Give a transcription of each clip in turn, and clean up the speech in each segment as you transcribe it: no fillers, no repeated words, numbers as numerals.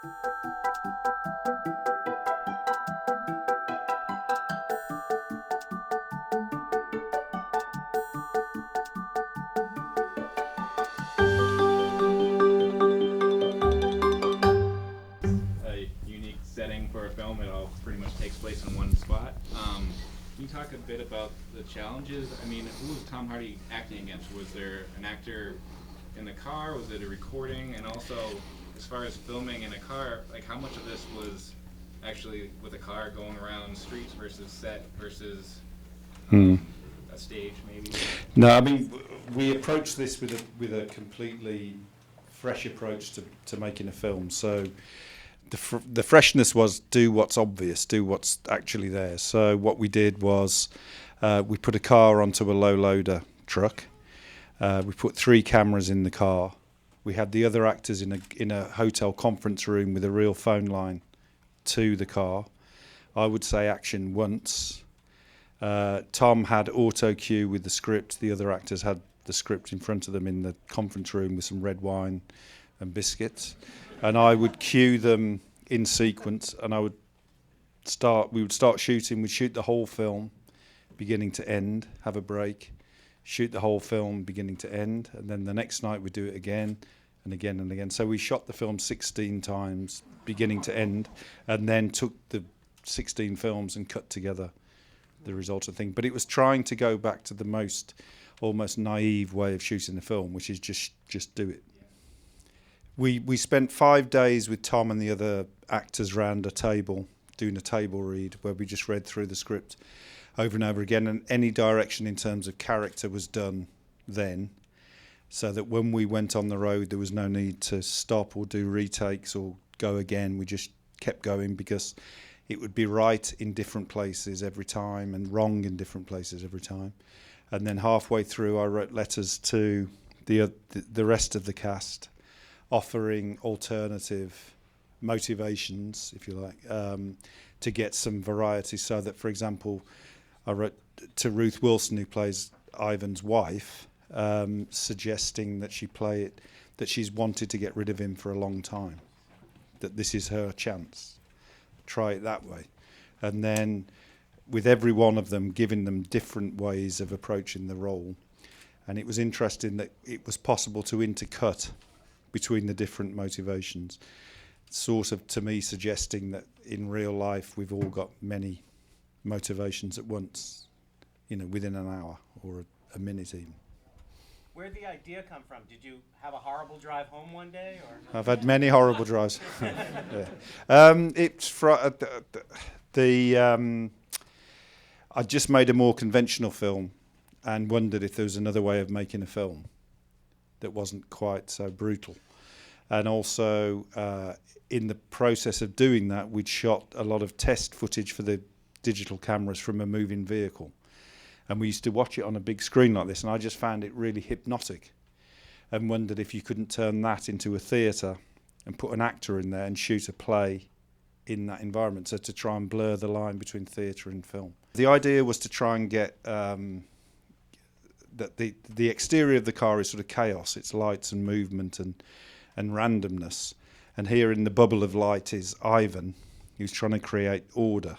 A unique setting for a film. It all pretty much takes place in one spot. Can you talk a bit about the challenges? I mean, who was Tom Hardy acting against? Was there an actor in the car? Was it a recording? And also, as far as filming in a car, like how much of this was actually with a car going around streets versus set versus a stage maybe? No, I mean, we approached this with a completely fresh approach to making a film. So the freshness was do what's obvious, do what's actually there. So what we did was we put a car onto a low loader truck. We put 3 cameras in the car. We had the other actors in a hotel conference room with a real phone line to the car. I would say action once. Tom had auto cue with the script. The other actors had the script in front of them in the conference room with some red wine and biscuits. And I would cue them in sequence, and we would start shooting. We'd shoot the whole film, beginning to end, have a break, shoot the whole film, beginning to end, and then the next night we'd do it again and again and again. So we shot the film 16 times, beginning to end, and then took the 16 films and cut together the result of the thing. But it was trying to go back to the most almost naive way of shooting the film, which is just do it. We spent 5 days with Tom and the other actors round a table, doing a table read where we just read through the script over and over again, and any direction in terms of character was done then, so that when we went on the road there was no need to stop or do retakes or go again. We just kept going because it would be right in different places every time and wrong in different places every time. And then halfway through I wrote letters to the rest of the cast, offering alternative motivations, if you like, to get some variety, so that, for example, I wrote to Ruth Wilson, who plays Ivan's wife, suggesting that that she's wanted to get rid of him for a long time, that this is her chance. Try it that way. And then with every one of them, giving them different ways of approaching the role. And it was interesting that it was possible to intercut between the different motivations, sort of, to me, suggesting that in real life we've all got many motivations at once, within an hour or a minute even. Where'd the idea come from? Did you have a horrible drive home one day, or? I've had many horrible drives. Yeah. It's I just made a more conventional film and wondered if there was another way of making a film that wasn't quite so brutal. And also, in the process of doing that, we'd shot a lot of test footage for the digital cameras from a moving vehicle. And we used to watch it on a big screen like this, and I just found it really hypnotic and wondered if you couldn't turn that into a theatre and put an actor in there and shoot a play in that environment, so to try and blur the line between theatre and film. The idea was to try and get that the exterior of the car is sort of chaos. It's lights and movement and randomness. And here in the bubble of light is Ivan, who's trying to create order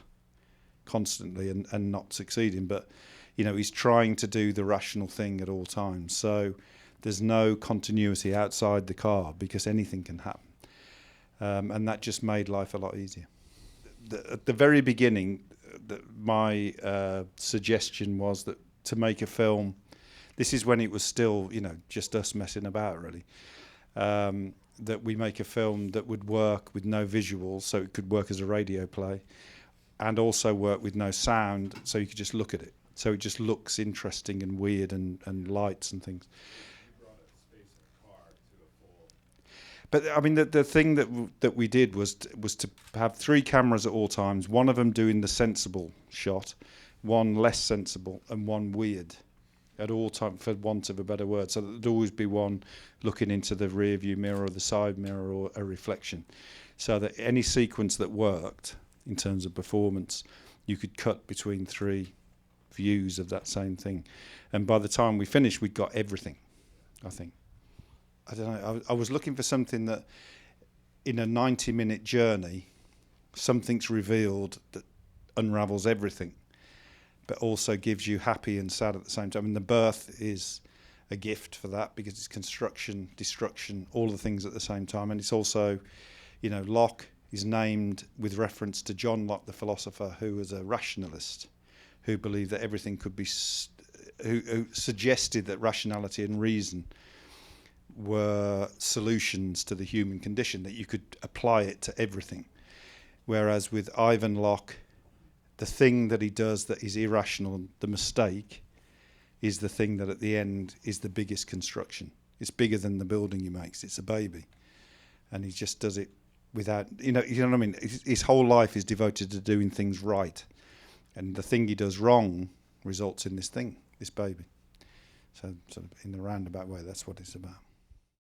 constantly and not succeeding. But, he's trying to do the rational thing at all times. So there's no continuity outside the car because anything can happen. And that just made life a lot easier. At the very beginning, my suggestion was that to make a film, this is when it was still, just us messing about, really, that we make a film that would work with no visuals, so it could work as a radio play, and also work with no sound, so you could just look at it. So it just looks interesting and weird and lights and things. But I mean, the thing that we did was to have 3 cameras at all times, one of them doing the sensible shot, one less sensible, and one weird at all times, for want of a better word. So there'd always be one looking into the rear view mirror or the side mirror or a reflection, so that any sequence that worked in terms of performance, you could cut between 3 views of that same thing. And by the time we finished, we'd got everything, I think. I don't know, I was looking for something that in a 90-minute journey, something's revealed that unravels everything, but also gives you happy and sad at the same time. And the birth is a gift for that, because it's construction, destruction, all the things at the same time. And it's also, you know, Locke is named with reference to John Locke, the philosopher, who was a rationalist, who believed that everything could be, who suggested that rationality and reason were solutions to the human condition, that you could apply it to everything. Whereas with Ivan Locke, the thing that he does that is irrational, the mistake, is the thing that at the end is the biggest construction. It's bigger than the building he makes. It's a baby. And he just does it without, you know what I mean? His whole life is devoted to doing things right. And the thing he does wrong results in this thing, this baby. So sort of in a roundabout way, that's what it's about.